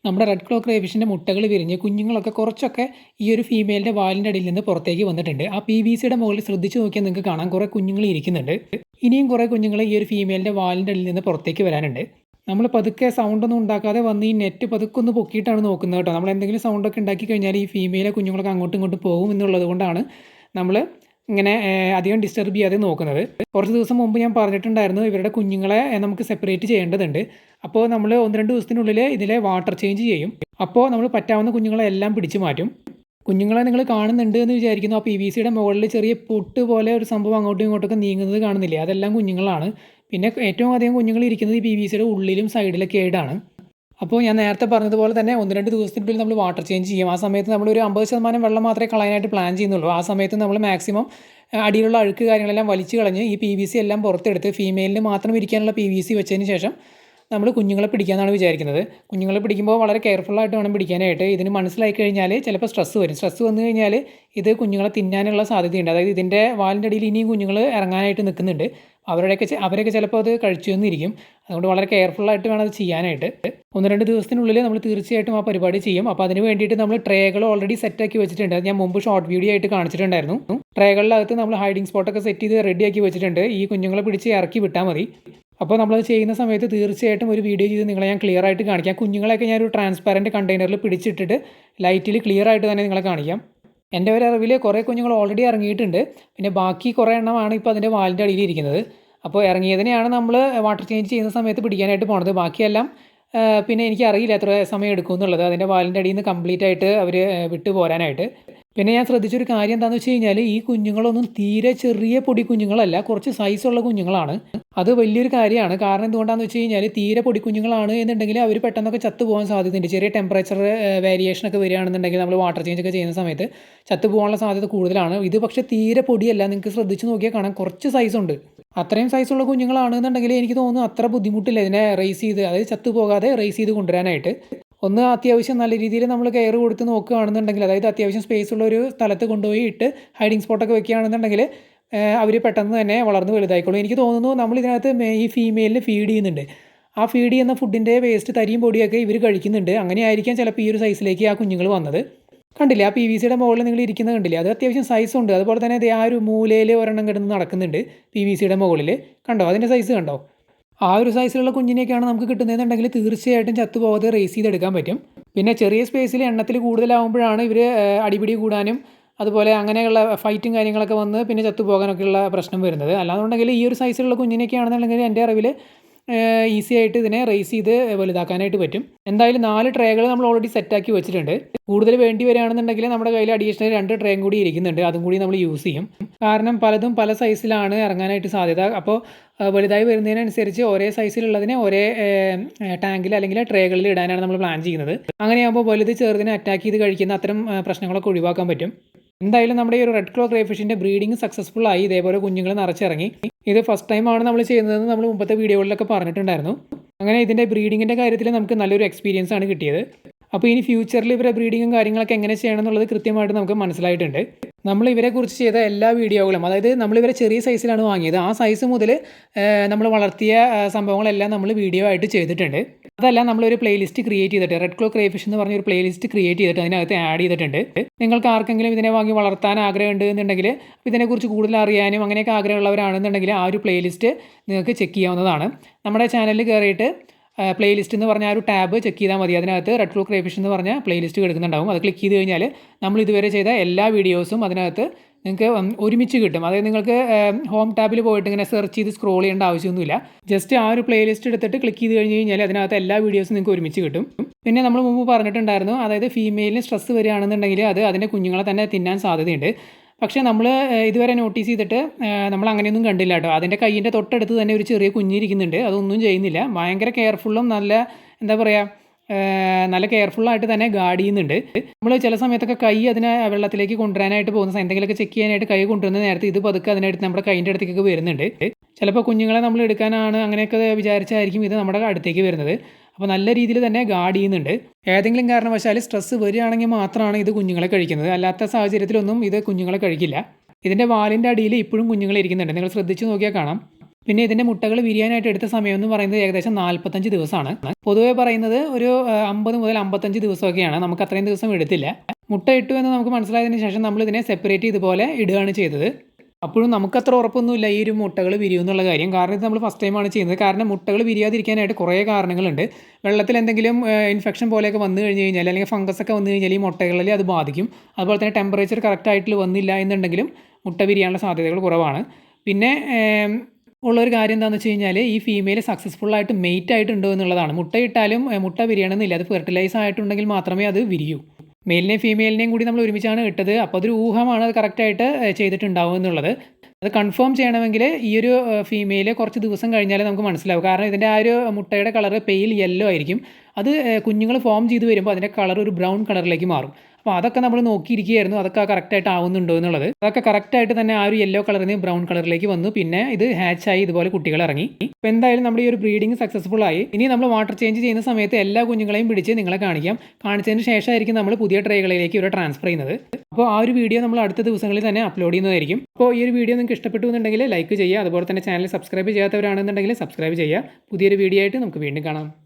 നമ്മുടെ റെഡ് ക്ലോ ക്രേഫിഷിൻ്റെ മുട്ടകൾ വിരിഞ്ഞ് കുഞ്ഞുങ്ങളൊക്കെ കുറച്ചൊക്കെ ഈ ഒരു ഫീമെയിലിൻ്റെ വാലിൻ്റെ അടിയിൽ നിന്ന് പുറത്തേക്ക് വന്നിട്ടുണ്ട്. ആ PVCയുടെ മുകളിൽ ശ്രദ്ധിച്ച് നോക്കിയാൽ നിങ്ങൾക്ക് കാണാം കുറേ കുഞ്ഞുങ്ങൾ ഇരിക്കുന്നുണ്ട്. ഇനിയും കുറേ കുഞ്ഞുങ്ങൾ ഈ ഒരു ഫീമെയിലിൻ്റെ വാലിൻ്റെ അടിയിൽ നിന്ന് പുറത്തേക്ക് വരാനുണ്ട്. നമ്മൾ പതുക്കെ സൗണ്ടൊന്നും ഉണ്ടാക്കാതെ വന്ന് ഈ നെറ്റ് പതുക്കെ ഒന്ന് പൊക്കിയിട്ടാണ് നോക്കുന്നത് കേട്ടോ. നമ്മൾ എന്തെങ്കിലും സൗണ്ടൊക്കെ ഉണ്ടാക്കി കഴിഞ്ഞാൽ ഈ ഫീമെയിലെ കുഞ്ഞുങ്ങളൊക്കെ അങ്ങോട്ടും ഇങ്ങോട്ടും പോകും എന്നുള്ളത് കൊണ്ടാണ് നമ്മൾ ഇങ്ങനെ അധികം ഡിസ്റ്റർബ് ചെയ്യാതെ നോക്കുന്നത്. കുറച്ച് ദിവസം മുമ്പ് ഞാൻ പറഞ്ഞിട്ടുണ്ടായിരുന്നു ഇവരുടെ കുഞ്ഞുങ്ങളെ നമുക്ക് സെപ്പറേറ്റ് ചെയ്യേണ്ടതുണ്ട്. അപ്പോൾ നമ്മൾ 1-2 ദിവസത്തിനുള്ളിൽ ഇതിലെ വാട്ടർ ചേഞ്ച് ചെയ്യും. അപ്പോൾ നമ്മൾ പറ്റാവുന്ന കുഞ്ഞുങ്ങളെ എല്ലാം പിടിച്ചു മാറ്റും. കുഞ്ഞുങ്ങളെ നിങ്ങൾ കാണുന്നുണ്ട് എന്ന് വിചാരിക്കുന്നു. ആ PVCയുടെ മുകളിൽ ചെറിയ പൊട്ട് പോലെ ഒരു സംഭവം അങ്ങോട്ടും ഇങ്ങോട്ടൊക്കെ നീങ്ങുന്നത് കാണുന്നില്ലേ, അതെല്ലാം കുഞ്ഞുങ്ങളാണ്. പിന്നെ ഏറ്റവും അധികം കുഞ്ഞുങ്ങൾ ഇരിക്കുന്നത് ഈ PVCയുടെ ഉള്ളിലും സൈഡിലൊക്കെ ആയിട്ടാണ്. അപ്പോൾ ഞാൻ നേരത്തെ പറഞ്ഞതുപോലെ തന്നെ 1-2 ദിവസത്തിനുള്ളിൽ നമ്മൾ വാട്ടർ ചേഞ്ച് ചെയ്യും. ആ സമയത്ത് നമ്മളൊരു 50% വെള്ളം മാത്രമേ കളയാനായിട്ട് പ്ലാൻ ചെയ്യുന്നുള്ളൂ. ആ സമയത്ത് നമ്മൾ മാക്സിമം അടിയിലുള്ള അഴുക്ക് കാര്യങ്ങളെല്ലാം വലിച്ചു കളഞ്ഞ് ഈ PVC എല്ലാം പുറത്തെടുത്ത് ഫീമെയിലിന് മാത്രം ഇരിക്കാനുള്ള PVC വെച്ചതിന് ശേഷം നമ്മൾ കുഞ്ഞുങ്ങളെ പിടിക്കാമെന്നാണ് വിചാരിക്കുന്നത്. കുഞ്ഞുങ്ങളെ പിടിക്കുമ്പോൾ വളരെ കെയർഫുള്ളായിട്ട് വേണം പിടിക്കാനായിട്ട്. ഇതിന് മനസ്സിലായി കഴിഞ്ഞാൽ ചിലപ്പോൾ സ്ട്രെസ്സ് വരും. സ്ട്രെസ്സ് വന്നു കഴിഞ്ഞാൽ ഇത് കുഞ്ഞുങ്ങളെ തിന്നാനുള്ള സാധ്യതയുണ്ട്. അതായത് ഇതിൻ്റെ വാലിൻ്റെ അടിയിൽ ഇനിയും കുഞ്ഞുങ്ങൾ ഇറങ്ങാനായിട്ട് നിൽക്കുന്നുണ്ട്. അവരൊക്കെ ചിലപ്പോൾ അത് കഴിച്ചു എന്നിരിക്കും. അതുകൊണ്ട് വളരെ കെയർഫുള്ളായിട്ട് വേണം അത് ചെയ്യാനായിട്ട്. 1-2 ദിവസത്തിനുള്ളിൽ നമ്മൾ തീർച്ചയായിട്ടും ആ പരിപാടി ചെയ്യും. അപ്പോൾ അതിന് വേണ്ടിയിട്ട് നമ്മൾ ട്രേകൾ ഓൾറെഡി സെറ്റാക്കി വെച്ചിട്ടുണ്ട്. അത് ഞാൻ മുമ്പ് ഷോർട്ട് വീഡിയോ ആയിട്ട് കാണിച്ചിട്ടുണ്ടായിരുന്നു. ട്രേകളിനകത്ത് നമ്മൾ ഹൈഡിങ് സ്പോട്ടൊക്കെ സെറ്റ് ചെയ്ത് റെഡിയാക്കി വെച്ചിട്ടുണ്ട്. ഈ കുഞ്ഞുങ്ങളെ പിടിച്ച് ഇറക്കി വിട്ടാൽ മതി. അപ്പോൾ നമ്മളത് ചെയ്യുന്ന സമയത്ത് തീർച്ചയായിട്ടും ഒരു വീഡിയോ ചെയ്ത് നിങ്ങളെ ഞാൻ ക്ലിയർ ആയിട്ട് കാണിക്കാം. കുഞ്ഞുങ്ങളെയൊക്കെ ഞാനൊരു ട്രാൻസ്പാരൻറ്റ് കണ്ടെയ്നറിൽ പിടിച്ചിട്ടിട്ട് ലൈറ്റിൽ ക്ലിയർ ആയിട്ട് തന്നെ നിങ്ങളെ കാണിക്കാം. എൻ്റെ ഒരു അറിവിൽ കുറേ കുഞ്ഞുങ്ങൾ ഓൾറെഡി ഇറങ്ങിയിട്ടുണ്ട്. പിന്നെ ബാക്കി കുറേ എണ്ണമാണ് ഇപ്പോൾ അതിൻ്റെ വാലിൻ്റെ അടിയിൽ ഇരിക്കുന്നത്. അപ്പോൾ ഇറങ്ങിയതിനെയാണ് നമ്മൾ വാട്ടർ ചേഞ്ച് ചെയ്യുന്ന സമയത്ത് പിടിക്കാനായിട്ട് പോണത്. ബാക്കിയെല്ലാം പിന്നെ എനിക്കറിയില്ല എത്ര സമയം എടുക്കും എന്നുള്ളത്, അതിൻ്റെ വാലിൻ്റെ അടിയിൽ നിന്ന് കംപ്ലീറ്റ് ആയിട്ട് അവർ വിട്ടു പോരാനായിട്ട്. പിന്നെ ഞാൻ ശ്രദ്ധിച്ചൊരു കാര്യം എന്താണെന്ന് വെച്ച് കഴിഞ്ഞാൽ ഈ കുഞ്ഞുങ്ങളൊന്നും തീരെ ചെറിയ പൊടി കുഞ്ഞുങ്ങളല്ല, കുറച്ച് സൈസുള്ള കുഞ്ഞുങ്ങളാണ്. അത് വലിയൊരു കാര്യമാണ്. കാരണം എന്തുകൊണ്ടാണെന്ന് വെച്ച് കഴിഞ്ഞാൽ തീരെ പൊടി കുഞ്ഞുങ്ങളാണ് എന്നുണ്ടെങ്കിൽ അവർ പെട്ടെന്നൊക്കെ ചത്തുപോകാൻ സാധ്യതയുണ്ട്. ചെറിയ ടെമ്പറേച്ചർ വേരിയേഷനൊക്കെ വരികയാണെന്നുണ്ടെങ്കിൽ നമ്മൾ വാട്ടർ ചേഞ്ച് ഒക്കെ ചെയ്യുന്ന സമയത്ത് ചത്തുപോകാനുള്ള സാധ്യത കൂടുതലാണ്. ഇത് പക്ഷേ തീരെ പൊടിയല്ല. നിങ്ങൾക്ക് ശ്രദ്ധിച്ച് നോക്കിയാൽ കാണാം കുറച്ച് സൈസുണ്ട്. അത്രയും സൈസുള്ള കുഞ്ഞുങ്ങളാണെന്നുണ്ടെങ്കിൽ എനിക്ക് തോന്നുന്നു അത്ര ബുദ്ധിമുട്ടില്ല ഇതിനെ റേസ് ചെയ്ത്, അതായത് ചത്തുപോകാതെ റേസ് ചെയ്ത് കൊണ്ടുവരാനായിട്ട്. ഒന്ന് അത്യാവശ്യം നല്ല രീതിയിൽ നമ്മൾ കെയർ കൊടുത്ത് നോക്കുകയാണെന്നുണ്ടെങ്കിൽ, അതായത് അത്യാവശ്യം സ്പേസ് ഉള്ള ഒരു സ്ഥലത്ത് കൊണ്ടുപോയി ഇട്ട് ഹൈഡിങ് സ്പോട്ടൊക്കെ വെക്കുകയാണെന്നുണ്ടെങ്കിൽ അവർ പെട്ടെന്ന് തന്നെ വളർന്ന് വലുതായിക്കോളും. എനിക്ക് തോന്നുന്നു നമ്മൾ ഇതിനകത്ത് ഈ ഫീമെയിലിന് ഫീഡ് ചെയ്യുന്നുണ്ട്. ആ ഫീഡ് ചെയ്യുന്ന ഫുഡിൻ്റെ വേസ്റ്റ് തരിയും പൊടിയൊക്കെ ഇവർ കഴിക്കുന്നുണ്ട്. അങ്ങനെ ആയിരിക്കാം ചിലപ്പോൾ ഈ ഒരു സൈസിലേക്ക് ആ കുഞ്ഞുങ്ങൾ വന്നത്. കണ്ടില്ലേ, ആ PVCയുടെ മുകളിൽ നിങ്ങൾ ഇരിക്കുന്നത് കണ്ടില്ലേ, അത് അത്യാവശ്യം സൈസുണ്ട്. അതുപോലെ തന്നെ ആ ഒരു മൂലയിൽ ഒരെണ്ണം കിടന്ന് നടക്കുന്നുണ്ട് PVCയുടെ മുകളിൽ. കണ്ടോ അതിൻ്റെ സൈസ് കണ്ടോ? ആ ഒരു സൈസിലുള്ള കുഞ്ഞിനെയൊക്കെയാണ് നമുക്ക് കിട്ടുന്നതെന്നുണ്ടെങ്കിൽ തീർച്ചയായിട്ടും ചത്തുപോകാതെ റേസ് ചെയ്തെടുക്കാൻ പറ്റും. പിന്നെ ചെറിയ സ്പേസിൽ എണ്ണത്തിൽ കൂടുതലാവുമ്പോഴാണ് ഇവർ അടിപിടി കൂടാനും അതുപോലെ അങ്ങനെയുള്ള ഫൈറ്റും കാര്യങ്ങളൊക്കെ വന്ന് പിന്നെ ചത്തുപോകാനൊക്കെയുള്ള പ്രശ്നം വരുന്നത്. അല്ലാന്നുണ്ടെങ്കിൽ ഈ ഒരു സൈസിലുള്ള കുഞ്ഞിനെയൊക്കെയാണെന്നുണ്ടെങ്കിൽ എൻ്റെ അറിവിൽ ഈസി ആയിട്ട് ഇതിനെ റേസ് ചെയ്ത് വലുതാക്കാനായിട്ട് പറ്റും. എന്തായാലും 4 ട്രേകൾ നമ്മൾ ഓൾറെഡി സെറ്റാക്കി വെച്ചിട്ടുണ്ട്. കൂടുതൽ വേണ്ടി വരികയാണെന്നുണ്ടെങ്കിൽ നമ്മുടെ കയ്യിൽ അഡീഷണൽ 2 ട്രേയും കൂടി ഇരിക്കുന്നുണ്ട്. അതും കൂടി നമ്മൾ യൂസ് ചെയ്യും. കാരണം പലതും പല സൈസിലാണ് ഇറങ്ങാനായിട്ട് സാധ്യത. അപ്പോൾ വലുതായി വരുന്നതിനനുസരിച്ച് ഒരേ സൈസിലുള്ളതിനെ ഒരേ ടാങ്കിൽ അല്ലെങ്കിൽ ട്രേകളിൽ ഇടാനാണ് നമ്മൾ പ്ലാൻ ചെയ്യുന്നത്. അങ്ങനെയാകുമ്പോൾ വലുത് ചെറുതിനെ അറ്റാക്ക് ചെയ്ത് കഴിക്കുന്ന അത്തരം പ്രശ്നങ്ങളൊക്കെ ഒഴിവാക്കാൻ പറ്റും. എന്തായാലും നമ്മുടെ ഈ ഒരു റെഡ് ക്ലോ ക്രേഫിഷിൻ്റെ ബ്രീഡിങ് സക്സസ്ഫുൾ ആയി. ഇതേപോലെ കുഞ്ഞുങ്ങൾ നിറച്ചിറങ്ങി. ഇത് ഫസ്റ്റ് ടൈമാണ് നമ്മൾ ചെയ്യുന്നതെന്ന് നമ്മൾ മുമ്പത്തെ വീഡിയോകളിലൊക്കെ പറഞ്ഞിട്ടുണ്ടായിരുന്നു. അങ്ങനെ ഇതിൻ്റെ ബ്രീഡിങ്ങിൻ്റെ കാര്യത്തിൽ നമുക്ക് നല്ലൊരു എക്സ്പീരിയൻസ് ആണ് കിട്ടിയത്. അപ്പോൾ ഇനി ഫ്യൂച്ചറിൽ ഇവരെ ബ്രീഡിങ്ങും കാര്യങ്ങളൊക്കെ എങ്ങനെ ചെയ്യണം എന്നുള്ളത് കൃത്യമായിട്ട് നമുക്ക് മനസ്സിലായിട്ടുണ്ട്. നമ്മൾ ഇവരെക്കുറിച്ച് ചെയ്ത എല്ലാ വീഡിയോകളും, അതായത് നമ്മളിവരെ ചെറിയ സൈസിലാണ് വാങ്ങിയത്, ആ സൈസ് മുതൽ നമ്മൾ വളർത്തിയ സംഭവങ്ങളെല്ലാം നമ്മൾ വീഡിയോ ആയിട്ട് ചെയ്തിട്ടുണ്ട്. അതെല്ലാം നമ്മളൊരു പ്ലേലിസ്റ്റ് ക്രിയേറ്റ് ചെയ്തിട്ട്, റെഡ് ക്ലോ ക്രേഫിഷ് എന്ന് പറഞ്ഞൊരു പ്ലേലിസ്റ്റ് ക്രിയേറ്റ് ചെയ്തിട്ട് അതിനകത്ത് ആഡ് ചെയ്തിട്ടുണ്ട്. നിങ്ങൾക്ക് ആർക്കെങ്കിലും ഇതിനെ വാങ്ങി വളർത്താൻ ആഗ്രഹമുണ്ട് എന്നുണ്ടെങ്കിൽ, ഇതിനെക്കുറിച്ച് കൂടുതൽ അറിയാനും അങ്ങനെയൊക്കെ ആഗ്രഹമുള്ളവരാണെന്നുണ്ടെങ്കിൽ ആ ഒരു പ്ലേലിസ്റ്റ് നിങ്ങൾക്ക് ചെക്ക് ചെയ്യാവുന്നതാണ്. നമ്മുടെ ചാനലിൽ കയറിയിട്ട് പ്ലേലിസ്റ്റ് എന്ന് പറഞ്ഞാൽ ആ ഒരു ടാബ് ചെക്ക് ചെയ്താൽ മതി. അതിനകത്ത് റെഡ് ക്ലോ ക്രേഫിഷ് എന്ന് പറഞ്ഞ പ്ലേലിസ്റ്റ് കിടക്കുന്നുണ്ടാവും. അത് ക്ലിക്ക് ചെയ്ത് കഴിഞ്ഞാൽ നമ്മൾ ഇതുവരെ ചെയ്ത എല്ലാ വീഡിയോസും അതിനകത്ത് നിങ്ങൾക്ക് ഒരുമിച്ച് കിട്ടും. അതായത് നിങ്ങൾക്ക് ഹോം ടാബിൽ പോയിട്ട് ഇങ്ങനെ സെർച്ച് ചെയ്ത് സ്ക്രോൾ ചെയ്യേണ്ട ആവശ്യമൊന്നുമില്ല. ജസ്റ്റ് ആ ഒരു പ്ലേലിസ്റ്റ് എടുത്തിട്ട് ക്ലിക്ക് ചെയ്ത് കഴിഞ്ഞ് കഴിഞ്ഞാൽ അതിനകത്ത് എല്ലാ വീഡിയോസും നിങ്ങൾക്ക് ഒരുമിച്ച് കിട്ടും. പിന്നെ നമ്മൾ മുമ്പ് പറഞ്ഞിട്ടുണ്ടായിരുന്നു, അതായത് ഫീമെയിലിന് സ്ട്രെസ്സ് വരികയാണെന്നുണ്ടെങ്കിൽ അത് അതിൻ്റെ കുഞ്ഞുങ്ങളെ തന്നെ തിന്നാൻ സാധ്യതയുണ്ട്. പക്ഷേ നമ്മൾ ഇതുവരെ നോട്ടീസ് ചെയ്തിട്ട് നമ്മൾ അങ്ങനെയൊന്നും കണ്ടില്ല കേട്ടോ. അതിൻ്റെ കയ്യിൻ്റെ തൊട്ടടുത്ത് തന്നെ ഒരു ചെറിയ കുഞ്ഞിരിക്കുന്നുണ്ട്. അതൊന്നും ചെയ്യുന്നില്ല. ഭയങ്കര കെയർഫുള്ളും നല്ല എന്താ പറയുക, നല്ല കെയർഫുള്ളായിട്ട് തന്നെ ഗാർഡ് ചെയ്യുന്നുണ്ട്. നമ്മൾ ചില സമയത്തൊക്കെ കൈ അതിനെ വെള്ളത്തിലേക്ക് കൊണ്ടുവരാനായിട്ട് പോകുന്ന എന്തെങ്കിലുമൊക്കെ ചെക്ക് ചെയ്യാനായിട്ട് കൈ കൊണ്ടുവരുന്ന നേരത്തെ ഇത് പതുക്കെ അതിനടുത്ത് നമ്മുടെ കൈൻ്റെ അടുത്തേക്കൊക്കെ വരുന്നുണ്ട്. ചിലപ്പോൾ കുഞ്ഞുങ്ങളെ നമ്മൾ എടുക്കാനാണ് അങ്ങനെയൊക്കെ വിചാരിച്ചായിരിക്കും ഇത് നമ്മുടെ അടുത്തേക്ക് വരുന്നത്. അപ്പോൾ നല്ല രീതിയിൽ തന്നെ ഗാർഡ് ചെയ്യുന്നുണ്ട്. ഏതെങ്കിലും കാരണവശാൽ സ്ട്രെസ്സ് വരികയാണെങ്കിൽ മാത്രമാണ് ഇത് കുഞ്ഞുങ്ങളെ കഴിക്കുന്നത്. അല്ലാത്ത സാഹചര്യത്തിലൊന്നും ഇത് കുഞ്ഞുങ്ങളെ കഴിക്കില്ല. ഇതിൻ്റെ വാലിൻ്റെ അടിയിൽ ഇപ്പോഴും കുഞ്ഞുങ്ങൾ ഇരിക്കുന്നുണ്ട്. നിങ്ങൾ ശ്രദ്ധിച്ച് നോക്കിയാൽ കാണാം. പിന്നെ ഇതിൻ്റെ മുട്ടകൾ വിരിയാനായിട്ട് എടുത്ത സമയം എന്ന് പറയുന്നത് ഏകദേശം 45 ദിവസമാണ്. പൊതുവെ പറയുന്നത് ഒരു 50 മുതൽ 55 ദിവസമൊക്കെയാണ്. നമുക്ക് അത്രയും ദിവസം എടുത്തില്ല. മുട്ട ഇട്ടു എന്ന് നമുക്ക് മനസ്സിലായതിന് ശേഷം നമ്മൾ ഇതിനെ സെപ്പറേറ്റ് ഇതുപോലെ ഇടുകയാണ് ചെയ്തത്. അപ്പോഴും നമുക്കത്ര ഉറപ്പൊന്നുമില്ല ഈ ഒരു മുട്ടകൾ വിരിയും എന്നുള്ള കാര്യം. കാരണം ഇത് നമ്മൾ ഫസ്റ്റ് ടൈമാണ് ചെയ്യുന്നത്. കാരണം മുട്ടകൾ വിരിയാതിരിക്കാനായിട്ട് കുറേ കാരണങ്ങളുണ്ട്. വെള്ളത്തിൽ എന്തെങ്കിലും ഇൻഫെക്ഷൻ പോലെയൊക്കെ വന്നു കഴിഞ്ഞ് കഴിഞ്ഞാൽ, അല്ലെങ്കിൽ ഫംഗസ് ഒക്കെ വന്നു കഴിഞ്ഞാൽ ഈ മുട്ടകളിൽ അത് ബാധിക്കും. അതുപോലെ തന്നെ ടെമ്പറേച്ചർ കറക്റ്റായിട്ട് വന്നില്ല എന്നുണ്ടെങ്കിലും മുട്ട വിരിയാനുള്ള സാധ്യതകൾ കുറവാണ്. പിന്നെ ഉള്ളൊരു കാര്യം എന്താണെന്ന് വെച്ച് കഴിഞ്ഞാൽ ഈ ഫീമെയിൽ സക്സസ്ഫുള്ളായിട്ട് മെയ്റ്റ് ആയിട്ടുണ്ടോ എന്നുള്ളതാണ്. മുട്ടയിട്ടാലും മുട്ട വിരിയണമെന്നില്ല. അത് ഫെർട്ടിലൈസ് ആയിട്ടുണ്ടെങ്കിൽ മാത്രമേ അത് വിരിയൂ. മെയിലിനെയും ഫീമെയിലിനെയും കൂടി നമ്മൾ ഒരുമിച്ചാണ് ഇട്ടത്. അപ്പോൾ അതൊരു ഊഹമാണ് അത് കറക്റ്റായിട്ട് ചെയ്തിട്ടുണ്ടാവും എന്നുള്ളത്. അത് കൺഫേം ചെയ്യണമെങ്കിൽ ഈ ഒരു ഫീമെയിൽ കുറച്ച് ദിവസം കഴിഞ്ഞാലേ നമുക്ക് മനസ്സിലാവും. കാരണം ഇതിൻ്റെ ആ ഒരു മുട്ടയുടെ കളർ പെയിൽ യെല്ലോ ആയിരിക്കും. അത് കുഞ്ഞുങ്ങൾ ഫോം ചെയ്ത് വരുമ്പോൾ അതിൻ്റെ കളർ ഒരു ബ്രൗൺ കളറിലേക്ക് മാറും. അപ്പോൾ അതൊക്കെ നമ്മൾ നോക്കിയിരിക്കുകയായിരുന്നു, അതൊക്കെ കറക്റ്റായിട്ട് ആവുന്നുണ്ടോ എന്നുള്ളത്. അതൊക്കെ കറക്റ്റായിട്ട് തന്നെ ആ ഒരു യെല്ലോ കളറിൽ നിന്ന് ബ്രൗൺ കളറിലേക്ക് വന്നു. പിന്നെ ഇത് ഹാച്ചായി ഇതുപോലെ കുട്ടികൾ ഇറങ്ങി. അപ്പോൾ എന്തായാലും നമ്മുടെ ഈ ഒരു ബ്രീഡിങ് സക്സസ്ഫുൾ ആയി. ഇനി നമ്മൾ വാട്ടർ ചേഞ്ച് ചെയ്യുന്ന സമയത്ത് എല്ലാ കുഞ്ഞുങ്ങളെയും പിടിച്ച് നിങ്ങളെ കാണിക്കാം. കാണിച്ചതിന് ശേഷമായിരിക്കും നമ്മൾ പുതിയ ട്രേകളിലേക്ക് ഇവരെ ട്രാൻസ്ഫർ ചെയ്യുന്നത്. അപ്പോൾ ആ ഒരു വീഡിയോ നമ്മൾ അടുത്ത ദിവസങ്ങളിൽ തന്നെ അപ്ലോഡ് ചെയ്യുന്നതായിരിക്കും. അപ്പോൾ ഈ ഒരു വീഡിയോ നിങ്ങൾക്ക് ഇഷ്ടപ്പെട്ടു എന്നുണ്ടെങ്കിൽ ലൈക്ക് ചെയ്യുക. അതുപോലെ തന്നെ ചാനൽ സബ്സ്ക്രൈബ് ചെയ്യാത്തവരാണെന്നുണ്ടെങ്കിൽ സബ്സ്ക്രൈബ് ചെയ്യുക. പുതിയൊരു വീഡിയോ ആയിട്ട് നമുക്ക് വീണ്ടും കാണാം.